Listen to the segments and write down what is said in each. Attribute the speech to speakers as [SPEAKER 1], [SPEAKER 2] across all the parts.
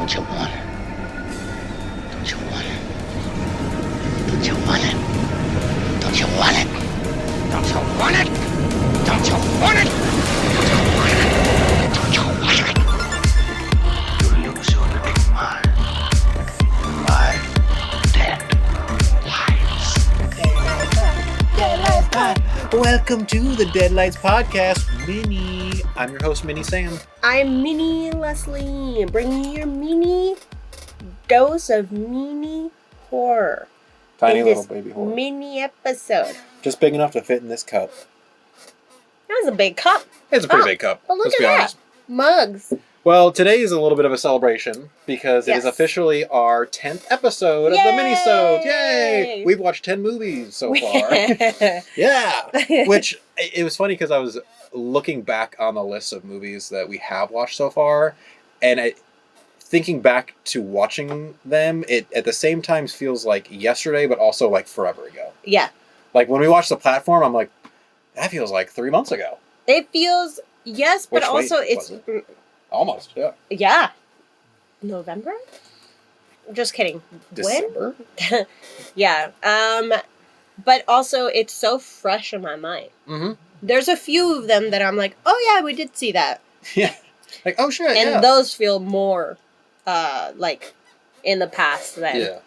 [SPEAKER 1] Don't you want it? Don't you want it? Don't you want it? Don't you want it? Don't you want it? Don't you want it? Don't you want it? You lose your little mind. 5, 10 lives.
[SPEAKER 2] Deadlights Pod. Welcome to the Deadlights Podcast, Mini. I'm your host, Mini Sam.
[SPEAKER 3] I'm Mini Leslie, bringing you your mini dose of mini horror.
[SPEAKER 2] Tiny
[SPEAKER 3] in
[SPEAKER 2] little
[SPEAKER 3] this
[SPEAKER 2] baby horror.
[SPEAKER 3] mini episode.
[SPEAKER 2] Just big enough to fit in this cup.
[SPEAKER 3] That was a big cup.
[SPEAKER 2] It's a pretty big cup.
[SPEAKER 3] But look
[SPEAKER 2] let's
[SPEAKER 3] at
[SPEAKER 2] be
[SPEAKER 3] that.
[SPEAKER 2] honest.
[SPEAKER 3] Mugs.
[SPEAKER 2] Well, today is a little bit of a celebration because it is
[SPEAKER 3] Yes.
[SPEAKER 2] officially our 10th episode of the Minisode. Yay! We've watched 10 movies so far. Yeah! Which, it was funny because I was looking back on the list of movies that we have watched so far, and thinking back to watching them, it at the same time feels like yesterday, but also like forever ago.
[SPEAKER 3] Yeah.
[SPEAKER 2] Like when we watched The Platform, I'm like, that feels like 3 months ago.
[SPEAKER 3] It feels, yes, but
[SPEAKER 2] Which,
[SPEAKER 3] also
[SPEAKER 2] wait,
[SPEAKER 3] it's,
[SPEAKER 2] was it? Almost, yeah.
[SPEAKER 3] yeah. November? Just kidding.
[SPEAKER 2] December?
[SPEAKER 3] When? Yeah. But also it's so fresh in my mind.
[SPEAKER 2] Mm-hmm.
[SPEAKER 3] There's a few of them that I'm like, oh yeah, we did see that.
[SPEAKER 2] Yeah. Like, oh shit,
[SPEAKER 3] And
[SPEAKER 2] yeah.
[SPEAKER 3] those feel more, like, in the past than,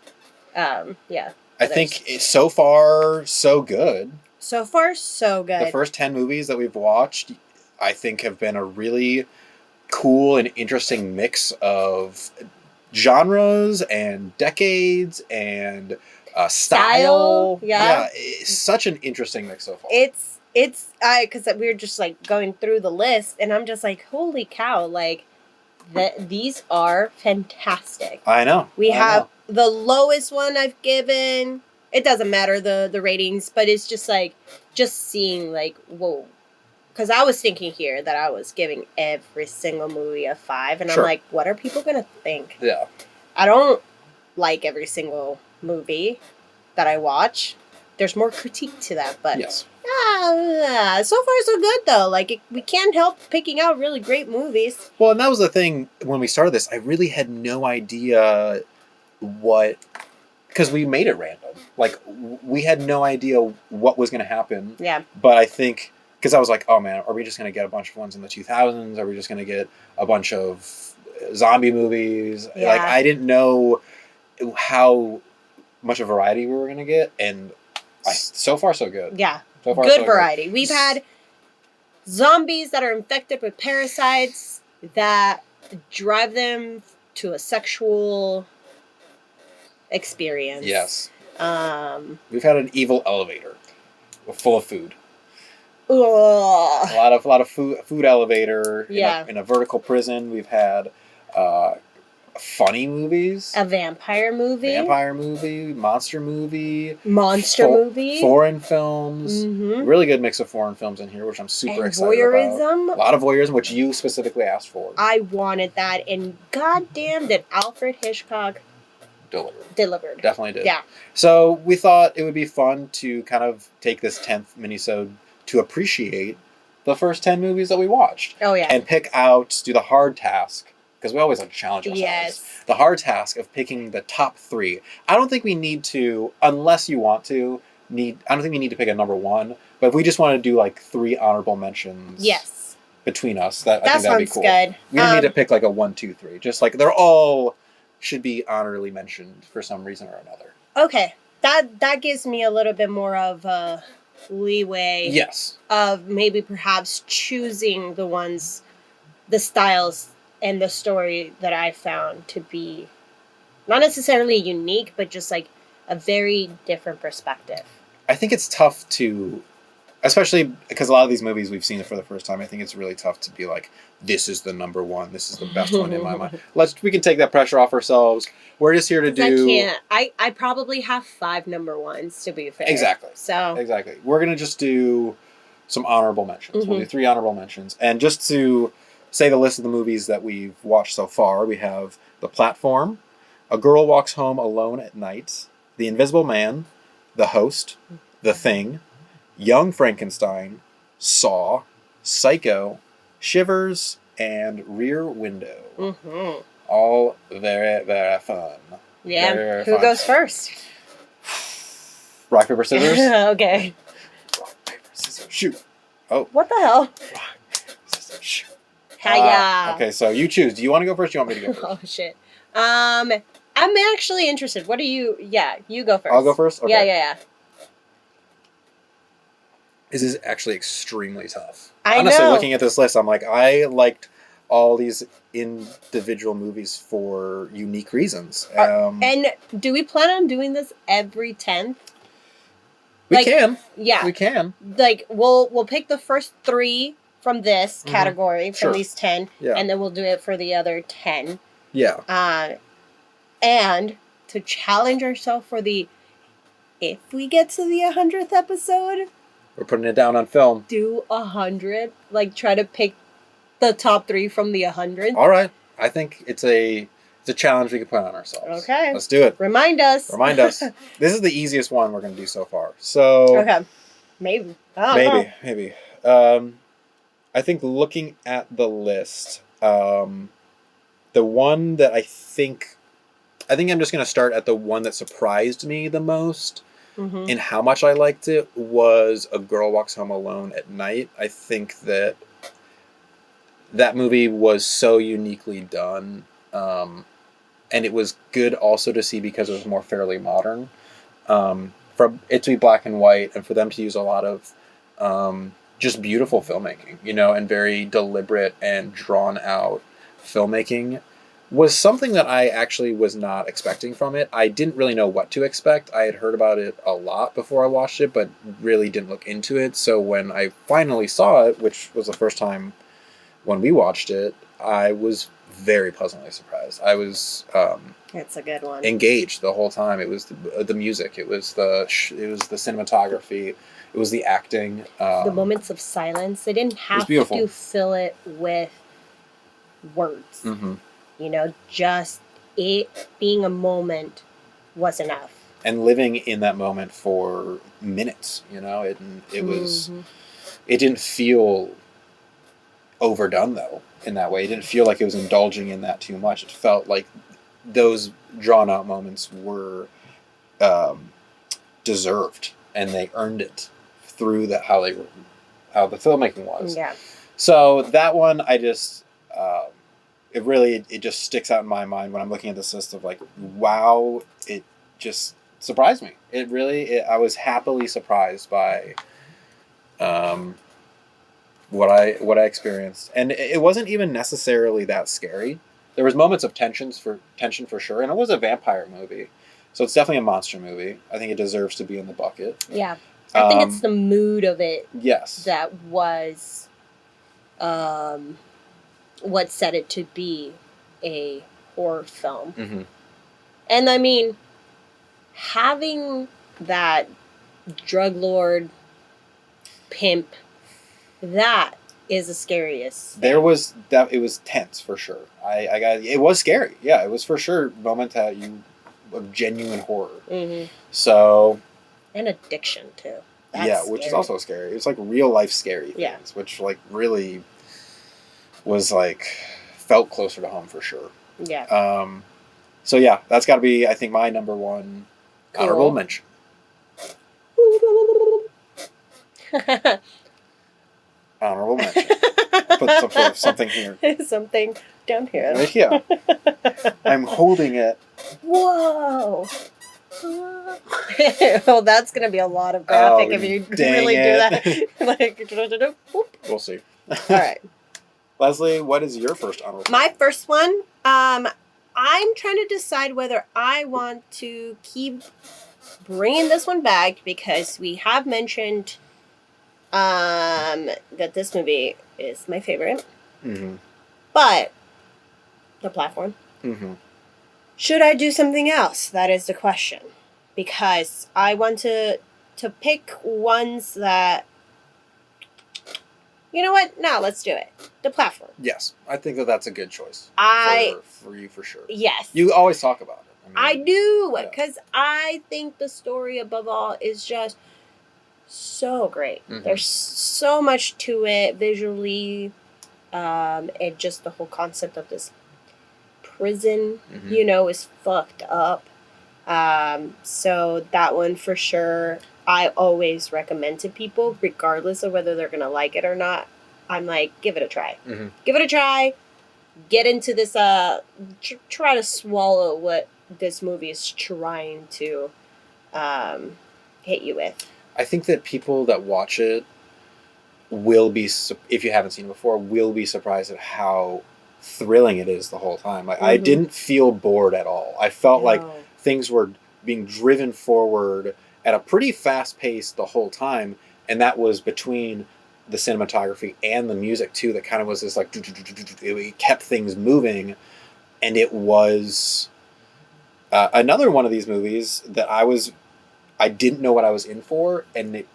[SPEAKER 3] yeah.
[SPEAKER 2] I think so far, so good.
[SPEAKER 3] So far, so good.
[SPEAKER 2] The first 10 movies that we've watched, I think, have been a really cool and interesting mix of genres and decades and style.
[SPEAKER 3] Yeah.
[SPEAKER 2] It's such an interesting mix so far.
[SPEAKER 3] It's, because we were just, like, going through the list, and I'm just like, holy cow, like, these are fantastic.
[SPEAKER 2] I know.
[SPEAKER 3] We have the lowest one I've given. It doesn't matter the ratings, but it's just like, just seeing like, whoa. Because I was thinking here that I was giving every single movie a 5, and
[SPEAKER 2] Sure.
[SPEAKER 3] I'm like, what are people going to think?
[SPEAKER 2] Yeah.
[SPEAKER 3] I don't like every single movie that I watch. There's more critique to that, but
[SPEAKER 2] Yes.
[SPEAKER 3] so far so good though. Like we can't help picking out really great movies.
[SPEAKER 2] Well, and that was the thing when we started this. I really had no idea because we made it random. Like we had no idea what was going to happen.
[SPEAKER 3] Yeah.
[SPEAKER 2] But I think because I was like, oh man, are we just going to get a bunch of ones in the 2000s? Are we just going to get a bunch of zombie movies?
[SPEAKER 3] Yeah.
[SPEAKER 2] Like I didn't know how much of variety we were going to get, and so far so good.
[SPEAKER 3] Yeah.
[SPEAKER 2] So far,
[SPEAKER 3] Good
[SPEAKER 2] so
[SPEAKER 3] variety. We've had zombies that are infected with parasites that drive them to a sexual experience.
[SPEAKER 2] Yes.
[SPEAKER 3] We've
[SPEAKER 2] had an evil elevator full of food.
[SPEAKER 3] Ugh.
[SPEAKER 2] A lot of food elevator.
[SPEAKER 3] Yeah.
[SPEAKER 2] In a vertical prison. We've had funny movies.
[SPEAKER 3] A vampire movie.
[SPEAKER 2] Monster movie.
[SPEAKER 3] Movie.
[SPEAKER 2] Foreign films.
[SPEAKER 3] Mm-hmm.
[SPEAKER 2] Really good mix of foreign films in here, which I'm super excited
[SPEAKER 3] voyeurism.
[SPEAKER 2] about. A lot of voyeurism, which you specifically asked for.
[SPEAKER 3] I wanted that, and goddamn did Alfred Hitchcock delivered.
[SPEAKER 2] Definitely did.
[SPEAKER 3] Yeah.
[SPEAKER 2] So we thought it would be fun to kind of take this 10th minisode to appreciate the first 10 movies that we watched.
[SPEAKER 3] Oh yeah.
[SPEAKER 2] And do the hard task, because we always like to challenge ourselves.
[SPEAKER 3] Yes.
[SPEAKER 2] The hard task of picking the top 3. I don't think we need to, unless you want to, I don't think we need to pick a number 1, but if we just want to do like 3 honorable mentions.
[SPEAKER 3] Yes.
[SPEAKER 2] Between us, I think that'd be cool.
[SPEAKER 3] Good.
[SPEAKER 2] We don't need to pick like a 1, 2, 3. Just like they're all should be honorably mentioned for some reason or another.
[SPEAKER 3] Okay. That gives me a little bit more of leeway.
[SPEAKER 2] Yes.
[SPEAKER 3] Of maybe perhaps choosing the styles and the story that I found to be not necessarily unique, but just like a very different perspective.
[SPEAKER 2] I think it's tough to, especially because a lot of these movies we've seen it for the first time. I think it's really tough to be like, this is the number 1. This is the best one in my mind. We can take that pressure off ourselves. We're just here to do.
[SPEAKER 3] I can't. I probably have 5 number 1s to be fair.
[SPEAKER 2] Exactly.
[SPEAKER 3] So
[SPEAKER 2] exactly. We're gonna just do some honorable mentions.
[SPEAKER 3] Mm-hmm.
[SPEAKER 2] We'll do 3 honorable mentions, and just to say the list of the movies that we've watched so far, we have The Platform, A Girl Walks Home Alone at Night, The Invisible Man, The Host, The Thing, Young Frankenstein, Saw, Psycho, Shivers, and Rear Window.
[SPEAKER 3] mm-hmm.
[SPEAKER 2] all very, very fun.
[SPEAKER 3] Yeah.
[SPEAKER 2] Very, very
[SPEAKER 3] Who
[SPEAKER 2] fun.
[SPEAKER 3] goes first?
[SPEAKER 2] Rock, paper, scissors?
[SPEAKER 3] Okay.
[SPEAKER 2] Rock, paper, scissors, shoot. Oh.
[SPEAKER 3] What the hell?
[SPEAKER 2] Rock, paper, scissors, shoot.
[SPEAKER 3] Hiya.
[SPEAKER 2] Okay, so you choose. Do you want to go first or do you want me to go
[SPEAKER 3] Oh
[SPEAKER 2] first?
[SPEAKER 3] shit. I'm actually interested. What are you? Yeah, you go first.
[SPEAKER 2] I'll go first? Okay.
[SPEAKER 3] Yeah.
[SPEAKER 2] This is actually extremely tough.
[SPEAKER 3] I
[SPEAKER 2] Honestly,
[SPEAKER 3] know.
[SPEAKER 2] looking at this list, I'm like, I liked all these individual movies for unique reasons.
[SPEAKER 3] And do we plan on doing this every 10th?
[SPEAKER 2] We can.
[SPEAKER 3] Yeah.
[SPEAKER 2] We can.
[SPEAKER 3] Like we'll pick the first 3 from this
[SPEAKER 2] Mhm.
[SPEAKER 3] category, from
[SPEAKER 2] Sure.
[SPEAKER 3] these 10,
[SPEAKER 2] Yeah.
[SPEAKER 3] and then we'll do it for the other 10.
[SPEAKER 2] Yeah.
[SPEAKER 3] And to challenge ourselves for the, if we get to the 100th episode,
[SPEAKER 2] We're putting it down on film.
[SPEAKER 3] do 100. Like try to pick the top 3 from the 100.
[SPEAKER 2] All right. I think it's a challenge we can put on ourselves.
[SPEAKER 3] Okay.
[SPEAKER 2] Let's do it.
[SPEAKER 3] Remind us.
[SPEAKER 2] Remind us. This is the easiest one we're going to do so far. So
[SPEAKER 3] Okay. Maybe. I don't know.
[SPEAKER 2] Maybe. I think looking at the list, the one that I think I'm just going to start at the one that surprised me the most
[SPEAKER 3] Mm-hmm.
[SPEAKER 2] in how much I liked it was A Girl Walks Home Alone at Night. I think that movie was so uniquely done. And it was good also to see because it was more fairly modern. For it to be black and white and for them to use a lot of just beautiful filmmaking, and very deliberate and drawn out filmmaking was something that I actually was not expecting from it. I didn't really know what to expect. I had heard about it a lot before I watched it, but really didn't look into it. So when I finally saw it, which was the first time when we watched it, I was very pleasantly surprised. I was
[SPEAKER 3] It's a good one.
[SPEAKER 2] engaged the whole time. It was the music. It was the cinematography. It was the acting.
[SPEAKER 3] The moments of silence. They didn't have
[SPEAKER 2] beautiful.
[SPEAKER 3] to fill it with words.
[SPEAKER 2] Mm-hmm.
[SPEAKER 3] Just it being a moment was enough.
[SPEAKER 2] And living in that moment for minutes. It was.
[SPEAKER 3] Mm-hmm.
[SPEAKER 2] It didn't feel overdone though in that way. It didn't feel like it was indulging in that too much. It felt like those drawn out moments were deserved and they earned it through how the filmmaking was.
[SPEAKER 3] Yeah.
[SPEAKER 2] So that one I just it just sticks out in my mind when I'm looking at this list of like, wow, it just surprised me. I was happily surprised by what I experienced, and it wasn't even necessarily that scary. There was moments of tension for sure, and it was a vampire movie, so it's definitely a monster movie. I think it deserves to be in the bucket.
[SPEAKER 3] Yeah, I think it's the mood of it.
[SPEAKER 2] Yes,
[SPEAKER 3] that was, what set it to be a horror film.
[SPEAKER 2] Mm-hmm.
[SPEAKER 3] And I mean, having that drug lord pimp, that is the scariest.
[SPEAKER 2] It was tense for sure. It was scary. Yeah, it was for sure moments of genuine horror.
[SPEAKER 3] Mm-hmm.
[SPEAKER 2] So.
[SPEAKER 3] And addiction too.
[SPEAKER 2] That's which is also scary. It's like real life scary things,
[SPEAKER 3] yeah.
[SPEAKER 2] Which like really was like felt closer to home for sure.
[SPEAKER 3] Yeah.
[SPEAKER 2] So yeah, that's got to be I think my number one honorable mention. Honorable mention. Put something here.
[SPEAKER 3] Something down here.
[SPEAKER 2] Right here. I'm holding it.
[SPEAKER 3] Whoa. Well, that's gonna be a lot of graphic if you really do that. Like,
[SPEAKER 2] we'll see.
[SPEAKER 3] All right,
[SPEAKER 2] Leslie, what is your first honorable?
[SPEAKER 3] My first one. I'm trying to decide whether I want to keep bringing this one back because we have mentioned that this movie is my favorite.
[SPEAKER 2] Mm-hmm.
[SPEAKER 3] But the platform.
[SPEAKER 2] Mm-hmm.
[SPEAKER 3] Should I do something else? That is the question. Because I want to pick ones that... You know what? No, let's do it. The platform.
[SPEAKER 2] Yes, I think that's a good choice. For you for sure.
[SPEAKER 3] Yes.
[SPEAKER 2] You always talk about it.
[SPEAKER 3] I do, because I think the story above all is just so great.
[SPEAKER 2] Mm-hmm.
[SPEAKER 3] There's so much to it visually, and just the whole concept of this prison,
[SPEAKER 2] Mhm.
[SPEAKER 3] is fucked up. So that one for sure, I always recommend to people, regardless of whether they're gonna like it or not. I'm like, give it a try.
[SPEAKER 2] Mhm.
[SPEAKER 3] Give it a try. Get into this. Try to swallow what this movie is trying to hit you with.
[SPEAKER 2] I think that people that watch it will be, if you haven't seen it before, will be surprised at how thrilling it is the whole time. Like I didn't feel bored at all. I felt like
[SPEAKER 3] No.
[SPEAKER 2] things were being driven forward at a pretty fast pace the whole time, and that was between the cinematography and the music too. That kind of was this like it kept things moving, and it was another one of these movies that I didn't know what I was in for, and it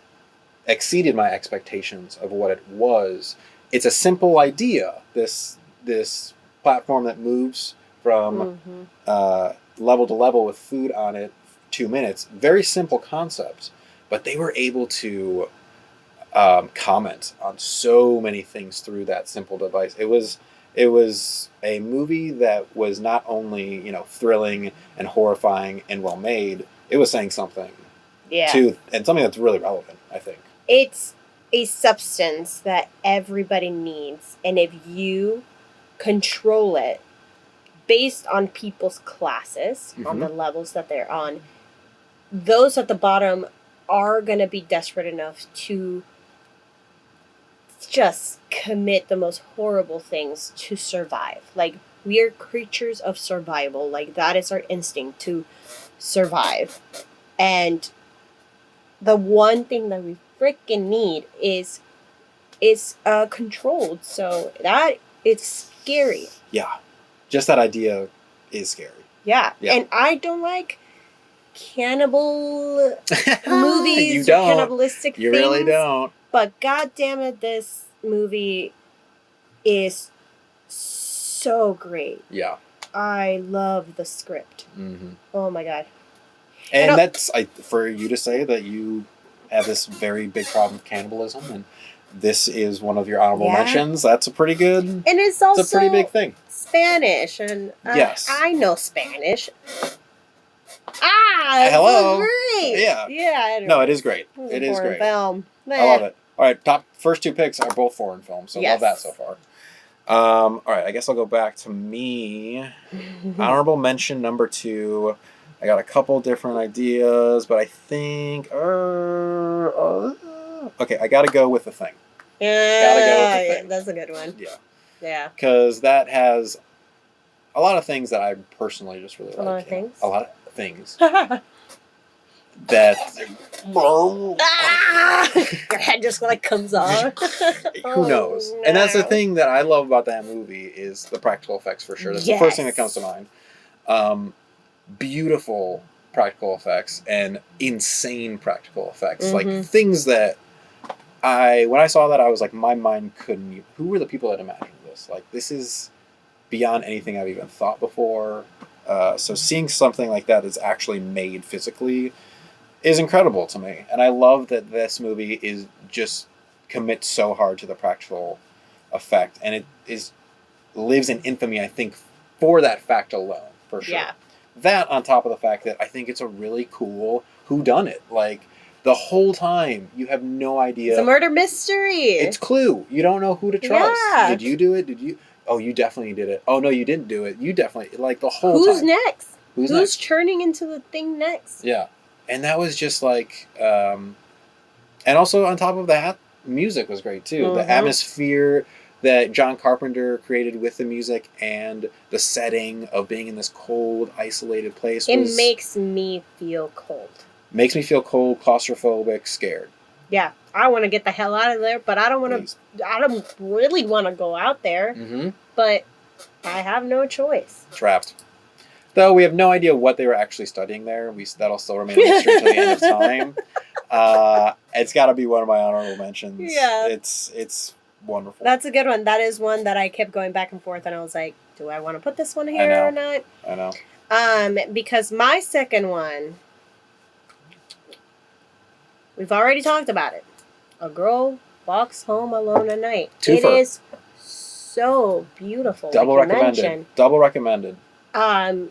[SPEAKER 2] exceeded my expectations of what it was. It's a simple idea. This platform that moves from level to level with food on it, 2 minutes. Very simple concepts, but they were able to comment on so many things through that simple device. It was a movie that was not only thrilling and horrifying and well made. It was saying something too, and something that's really relevant, I think.
[SPEAKER 3] It's a substance that everybody needs, and if you control it based on people's classes, on the levels that they're on, those at the bottom are going to be desperate enough to just commit the most horrible things to survive. Like, we are creatures of survival. Like, that is our instinct, to survive. And the one thing that we freaking need is controlled. So that it's scary.
[SPEAKER 2] Yeah, just that idea is scary.
[SPEAKER 3] Yeah. And I don't like cannibal movies.
[SPEAKER 2] You don't.
[SPEAKER 3] Cannibalistic
[SPEAKER 2] you
[SPEAKER 3] things.
[SPEAKER 2] really don't.
[SPEAKER 3] But god damn it, this movie is so great.
[SPEAKER 2] Yeah.
[SPEAKER 3] I love the script. Oh my god.
[SPEAKER 2] And that's for you to say that you have this very big problem with cannibalism, and this is one of your honorable mentions. That's a pretty good.
[SPEAKER 3] And it's also
[SPEAKER 2] a pretty big thing.
[SPEAKER 3] Spanish, and
[SPEAKER 2] yes,
[SPEAKER 3] I know Spanish.
[SPEAKER 2] Hello.
[SPEAKER 3] So great.
[SPEAKER 2] Yeah.
[SPEAKER 3] Yeah.
[SPEAKER 2] No, it is great. It is great.
[SPEAKER 3] Film.
[SPEAKER 2] I love it. All right, first two picks are both foreign films, so love that so far. All right, I guess I'll go back to me. Honorable mention number 2. I got a couple different ideas, but I think okay, I gotta go with The Thing. Gotta go with The Thing.
[SPEAKER 3] That's a good one. Yeah.
[SPEAKER 2] Because that has a lot of things that I personally just really like.
[SPEAKER 3] A lot of things.
[SPEAKER 2] A lot of things. That
[SPEAKER 3] your head just like comes off.
[SPEAKER 2] Who knows? No. And that's the thing that I love about that movie is the practical effects, for sure. That's the first thing that comes to mind. Beautiful practical effects and insane practical effects. Like things that when I saw that, I was like, my mind couldn't. Who were the people that imagined this? Like, this is beyond anything I've even thought before. So seeing something like that that's actually made physically is incredible to me. And I love that this movie is just commits so hard to the practical effect. And it lives in infamy, I think, for that fact alone, for sure. Yeah. That on top of the fact that I think it's a really cool whodunit. Like, the whole time, you have no idea.
[SPEAKER 3] It's a murder mystery.
[SPEAKER 2] It's Clue. You don't know who to trust. Yeah. Did you do it? Did you? Oh, you definitely did it. Oh, no, you didn't do it. You definitely, like, the whole time.
[SPEAKER 3] Who's next? Who's next? Turning into the thing next?
[SPEAKER 2] Yeah. And that was just like, and also on top of that, music was great too. The atmosphere that John Carpenter created with the music and the setting of being in this cold, isolated place.
[SPEAKER 3] It makes me feel cold.
[SPEAKER 2] Makes me feel cold, claustrophobic, scared.
[SPEAKER 3] Yeah. I want to get the hell out of there, but I don't want to, I don't really want to go out there. But I have no choice.
[SPEAKER 2] Trapped. Though we have no idea what they were actually studying there. That'll still remain a mystery until the end of time. It's got to be one of my honorable mentions. Yeah. It's wonderful.
[SPEAKER 3] That's a good one. That is one that I kept going back and forth, and I was like, do I want to put this one here or not?
[SPEAKER 2] I know.
[SPEAKER 3] Because my second one, we've already talked about it. A girl walks home alone at night.
[SPEAKER 2] Twofer.
[SPEAKER 3] It is so beautiful.
[SPEAKER 2] Double recommended. Double recommended.
[SPEAKER 3] And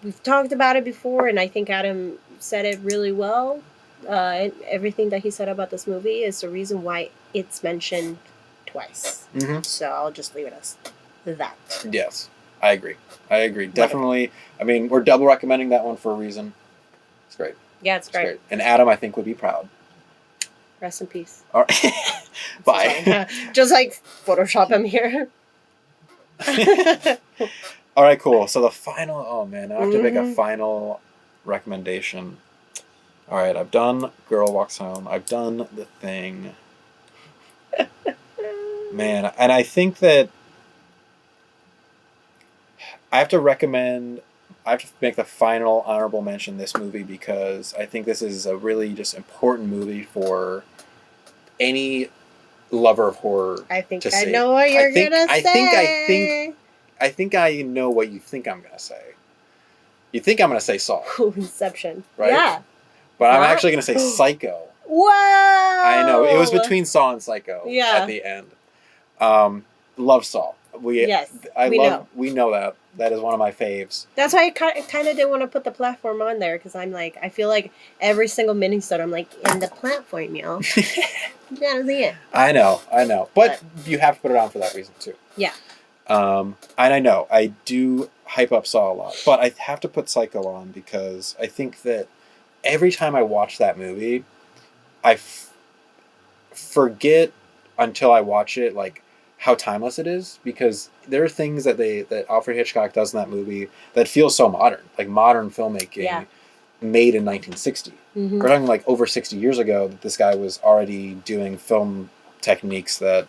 [SPEAKER 3] we've talked about it before, and I think Adam said it really well. And everything that he said about this movie is the reason why it's mentioned twice.
[SPEAKER 2] Mm-hmm.
[SPEAKER 3] So I'll just leave it as that.
[SPEAKER 2] Yes, I agree. Definitely. I mean, we're double recommending that one for a reason. It's great.
[SPEAKER 3] Yeah, it's great.
[SPEAKER 2] And Adam, I think, would be proud.
[SPEAKER 3] Rest in peace.
[SPEAKER 2] All right. Bye.
[SPEAKER 3] Just like Photoshop him here.
[SPEAKER 2] All right, cool. So the final, oh man, I have to make a final recommendation. All right, I've done Girl Walks Home. I've done The Thing. Man, and I think that I have to make the final honorable mention this movie because I think this is a really just important movie for any lover of horror.
[SPEAKER 3] I think
[SPEAKER 2] to
[SPEAKER 3] I
[SPEAKER 2] see.
[SPEAKER 3] know what you're gonna say.
[SPEAKER 2] I think I know what you think I'm gonna say. You think I'm gonna say Saw.
[SPEAKER 3] Inception.
[SPEAKER 2] Right?
[SPEAKER 3] Yeah.
[SPEAKER 2] But I'm actually gonna say Psycho.
[SPEAKER 3] Wow.
[SPEAKER 2] I know. It was between Saw and Psycho at the end. Love Saw. We know that. That is one of my faves.
[SPEAKER 3] That's why I kind of didn't want to put the platform on there because I'm like, I feel like every single Minisode I'm like, in the platform, y'all. You gotta see it.
[SPEAKER 2] I know. But you have to put it on for that reason too.
[SPEAKER 3] Yeah.
[SPEAKER 2] And I know I do hype up Saw a lot, but I have to put Psycho on because I think that every time I watch that movie, I forget until I watch it like how timeless it is because there are things that Alfred Hitchcock does in that movie that feel so modern, like modern filmmaking made in 1960.
[SPEAKER 3] Mm-hmm.
[SPEAKER 2] We're talking like over 60 years ago that this guy was already doing film techniques that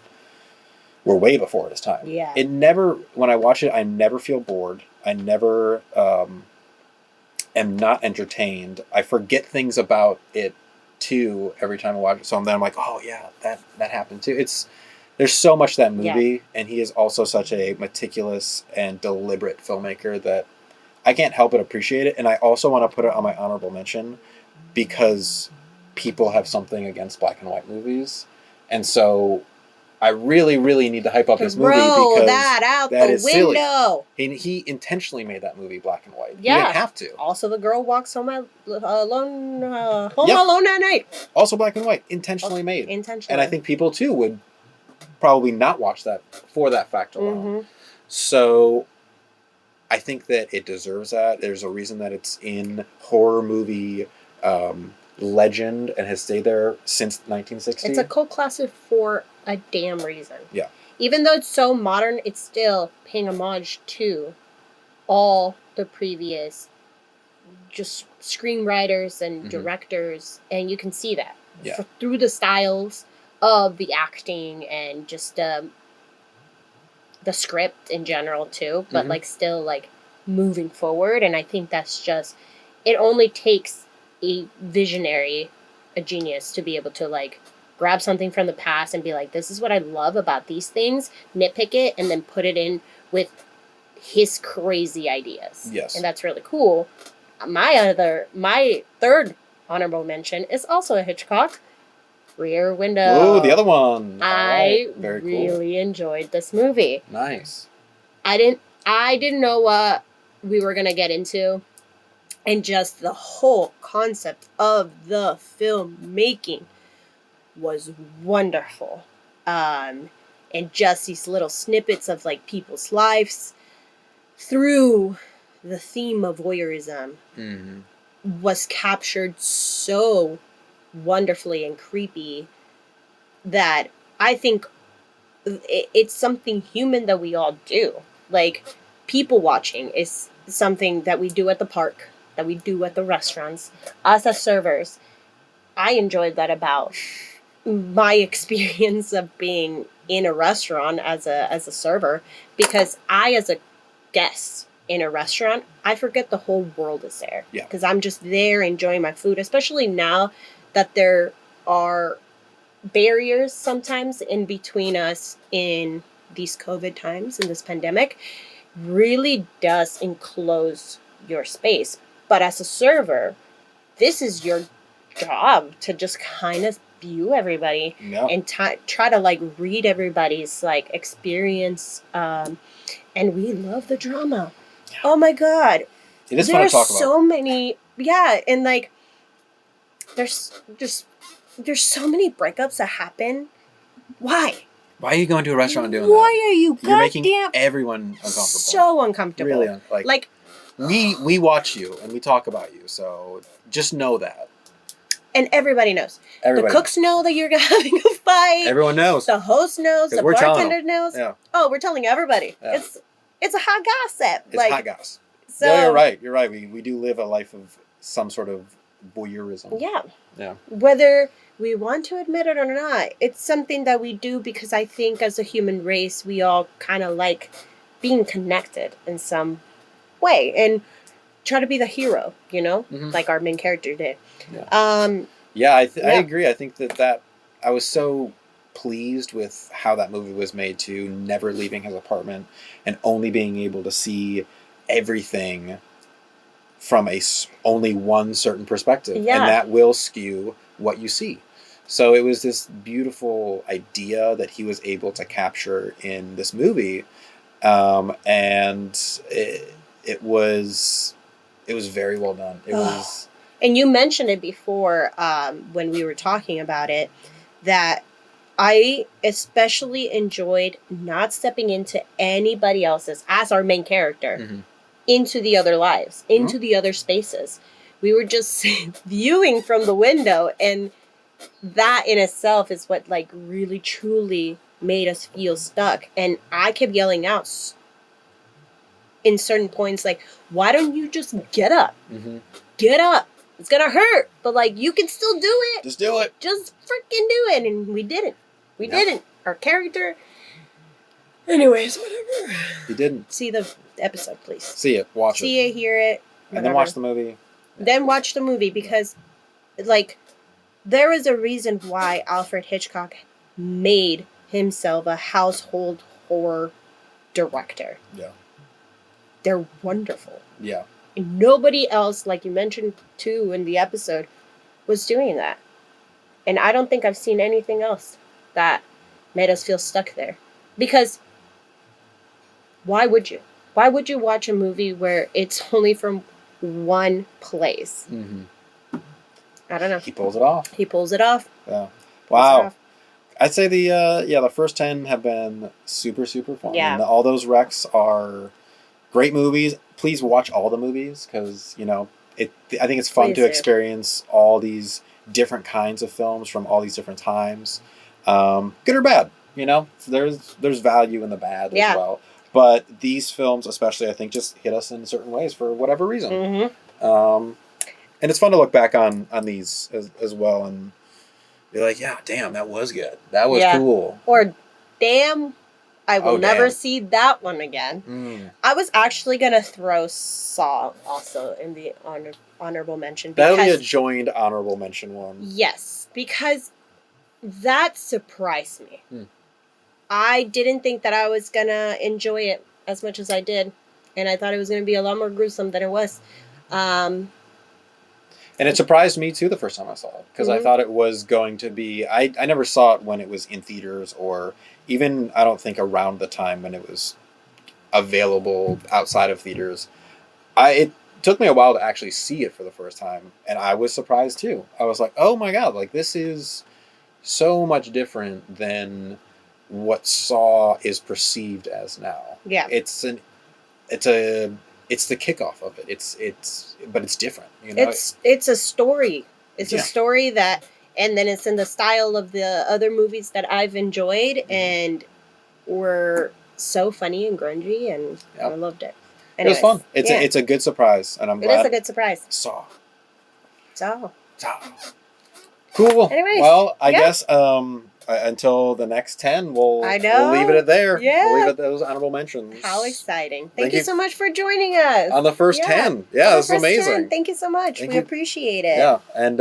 [SPEAKER 2] were way before his time.
[SPEAKER 3] Yeah.
[SPEAKER 2] It never, when I watch it, I never feel bored. I never am not entertained. I forget things about it too every time I watch it. So then I'm like, oh yeah, that happened too. There's so much to that movie, and he is also such a meticulous and deliberate filmmaker that I can't help but appreciate it. And I also want to put it on my honorable mention because people have something against black and white movies. And so I really, really need to hype up this movie because
[SPEAKER 3] that out
[SPEAKER 2] that
[SPEAKER 3] the
[SPEAKER 2] is
[SPEAKER 3] window.
[SPEAKER 2] Silly. He intentionally made that movie black and white.
[SPEAKER 3] Yeah.
[SPEAKER 2] He didn't have to.
[SPEAKER 3] Also, the girl walks home alone at night.
[SPEAKER 2] Also black and white. Intentionally made.
[SPEAKER 3] Intentionally.
[SPEAKER 2] And I think people, too, would probably not watch that for that fact alone. Mm-hmm. So I think that it deserves that. There's a reason that it's in horror movie legend and has stayed there since 1960.
[SPEAKER 3] It's a cult classic for a damn reason.
[SPEAKER 2] Yeah.
[SPEAKER 3] Even though it's so modern, it's still paying homage to all the previous just screenwriters and directors, and you can see that through the styles of the acting and just the script in general too, but like still like moving forward. And I think that's just, it only takes a visionary, a genius to be able to like grab something from the past and be like, this is what I love about these things, nitpick it, and then put it in with his crazy ideas.
[SPEAKER 2] Yes.
[SPEAKER 3] And that's really cool. My third honorable mention is also a Hitchcock, Rear Window.
[SPEAKER 2] Oh, the other one.
[SPEAKER 3] I really enjoyed this movie.
[SPEAKER 2] Nice.
[SPEAKER 3] I didn't know what we were going to get into. And just the whole concept of the filmmaking was wonderful. And just these little snippets of like people's lives through the theme of voyeurism was captured so wonderfully and creepy that I think it's something human that we all do. Like, people watching is something that we do at the park, that we do at the restaurants. Us as servers, I enjoyed that about my experience of being in a restaurant as a server, because I, as a guest in a restaurant, I forget the whole world is there.
[SPEAKER 2] Yeah.
[SPEAKER 3] Because I'm just there enjoying my food, especially now that there are barriers sometimes in between us in these COVID times, in this pandemic, really does enclose your space. But as a server, this is your job to just kind of view everybody and try to like read everybody's like experience. And we love the drama. Oh my god.
[SPEAKER 2] It is fun to talk about.
[SPEAKER 3] There's so many, and like, there's so many breakups that happen. Why?
[SPEAKER 2] Why are you going to a restaurant and doing that?
[SPEAKER 3] Why are you
[SPEAKER 2] You're making
[SPEAKER 3] goddamn
[SPEAKER 2] everyone uncomfortable.
[SPEAKER 3] so uncomfortable?
[SPEAKER 2] Really,
[SPEAKER 3] like
[SPEAKER 2] we watch you and we talk about you, so just know that.
[SPEAKER 3] And everybody knows.
[SPEAKER 2] Everybody
[SPEAKER 3] the cooks know that you're having a fight.
[SPEAKER 2] Everyone knows.
[SPEAKER 3] The host knows. The bartender knows.
[SPEAKER 2] Yeah.
[SPEAKER 3] Oh, we're telling everybody.
[SPEAKER 2] Yeah.
[SPEAKER 3] It's a hot gossip.
[SPEAKER 2] It's hot gossip.
[SPEAKER 3] So,
[SPEAKER 2] yeah, you're right. You're right. We do live a life of some sort of voyeurism.
[SPEAKER 3] Yeah.
[SPEAKER 2] Yeah.
[SPEAKER 3] Whether we want to admit it or not, it's something that we do because I think as a human race, we all kind of like being connected in some way and try to be the hero, you know, like our main character did.
[SPEAKER 2] Yeah. I agree. I think that I was so pleased with how that movie was made too, never leaving his apartment and only being able to see everything from only one certain perspective, and that will skew what you see. So it was this beautiful idea that he was able to capture in this movie, and it was very well done. It was.
[SPEAKER 3] And you mentioned it before when we were talking about it, that I especially enjoyed not stepping into anybody else's, as our main character, into the other lives, into the other spaces. We were just viewing from the window, and that in itself is what like really truly made us feel stuck. And I kept yelling out in certain points, like, why don't you just get up? Get up. It's gonna hurt, but like you can still do it.
[SPEAKER 2] Just do it.
[SPEAKER 3] Just freaking do it. And we didn't. We didn't. Our character. Anyways, whatever.
[SPEAKER 2] You didn't.
[SPEAKER 3] See the episode, please.
[SPEAKER 2] See it. Watch it.
[SPEAKER 3] See it, hear it. Whatever.
[SPEAKER 2] And then watch the movie.
[SPEAKER 3] Then watch the movie because, like, there is a reason why Alfred Hitchcock made himself a household horror director.
[SPEAKER 2] Yeah.
[SPEAKER 3] They're wonderful.
[SPEAKER 2] Yeah.
[SPEAKER 3] And nobody else, like you mentioned too in the episode, was doing that. And I don't think I've seen anything else that made us feel stuck there. Because why would you? Why would you watch a movie where it's only from one place? I don't know.
[SPEAKER 2] He pulls it off.
[SPEAKER 3] He pulls it off.
[SPEAKER 2] Yeah. Wow. I'd say the first 10 have been super, super fun.
[SPEAKER 3] Yeah.
[SPEAKER 2] And all those recs are great movies. Please watch all the movies because, you know, I think it's fun to experience all these different kinds of films from all these different times. Good or bad, you know? There's value in the bad as well. But these films, especially, I think, just hit us in certain ways for whatever reason. And it's fun to look back on these as well and be like, yeah, damn, that was good. That was cool.
[SPEAKER 3] Or, damn, I will never see that one again. I was actually going to throw Saw also in the honorable mention.
[SPEAKER 2] That'll be a joined honorable mention one.
[SPEAKER 3] Yes, because that surprised me. I didn't think that I was going to enjoy it as much as I did. And I thought it was going to be a lot more gruesome than it was.
[SPEAKER 2] And it surprised me, too, the first time I saw it. Because I thought it was going to be... I never saw it when it was in theaters or even, I don't think, around the time when it was available outside of theaters. It took me a while to actually see it for the first time. And I was surprised, too. I was like, oh, my God. Like, this is so much different than what Saw is perceived as now. Yeah. It's the kickoff of it. But it's different. You know?
[SPEAKER 3] It's a story. It's a story that, and then it's in the style of the other movies that I've enjoyed, and were so funny and grungy, and I loved it. Anyways,
[SPEAKER 2] it was fun. It's a good surprise, and I'm glad.
[SPEAKER 3] It is a good surprise.
[SPEAKER 2] Saw. Cool.
[SPEAKER 3] Anyways,
[SPEAKER 2] well, I guess until the next 10, we'll leave it at there.
[SPEAKER 3] Yeah.
[SPEAKER 2] We'll leave it at those honorable mentions.
[SPEAKER 3] How exciting. Thank you so much for joining us.
[SPEAKER 2] On the first 10. Yeah, this is amazing.
[SPEAKER 3] 10. Thank you so much. We appreciate it.
[SPEAKER 2] Yeah, and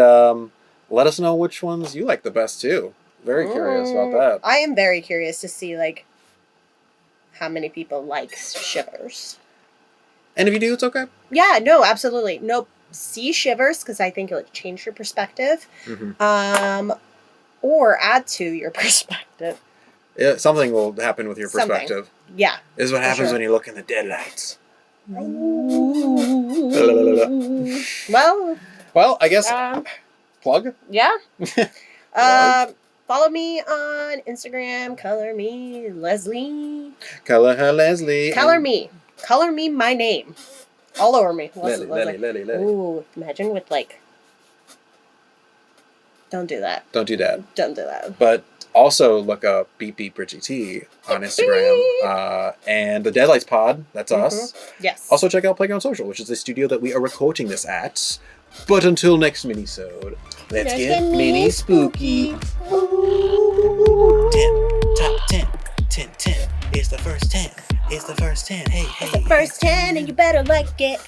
[SPEAKER 2] let us know which ones you like the best, too. Very curious about that.
[SPEAKER 3] I am very curious to see, like, how many people like Shivers.
[SPEAKER 2] And if you do, it's okay.
[SPEAKER 3] Yeah, no, absolutely. Nope. See Shivers, because I think it'll change your perspective. Or add to your perspective.
[SPEAKER 2] Yeah, something will happen with your perspective.
[SPEAKER 3] Yeah.
[SPEAKER 2] This is what happens when you look in the Deadlights.
[SPEAKER 3] Well,
[SPEAKER 2] I guess plug.
[SPEAKER 3] yeah.
[SPEAKER 2] Plug.
[SPEAKER 3] Follow me on Instagram. Color me Leslie.
[SPEAKER 2] Color her Leslie.
[SPEAKER 3] Color me. Color me my name. All over me.
[SPEAKER 2] Leslie.
[SPEAKER 3] Ooh, imagine with like. Don't do that.
[SPEAKER 2] Don't do that.
[SPEAKER 3] Don't do that.
[SPEAKER 2] But also look up Beep Beep Bridgie T on Instagram. And the Deadlights Pod, that's us.
[SPEAKER 3] Yes.
[SPEAKER 2] Also check out Playground Social, which is the studio that we are recording this at. But until next minisode, let's get mini spooky. 10, top 10, 10, 10. It's the first 10. It's the first 10. Hey, hey.
[SPEAKER 3] It's the first 10 and you better like it.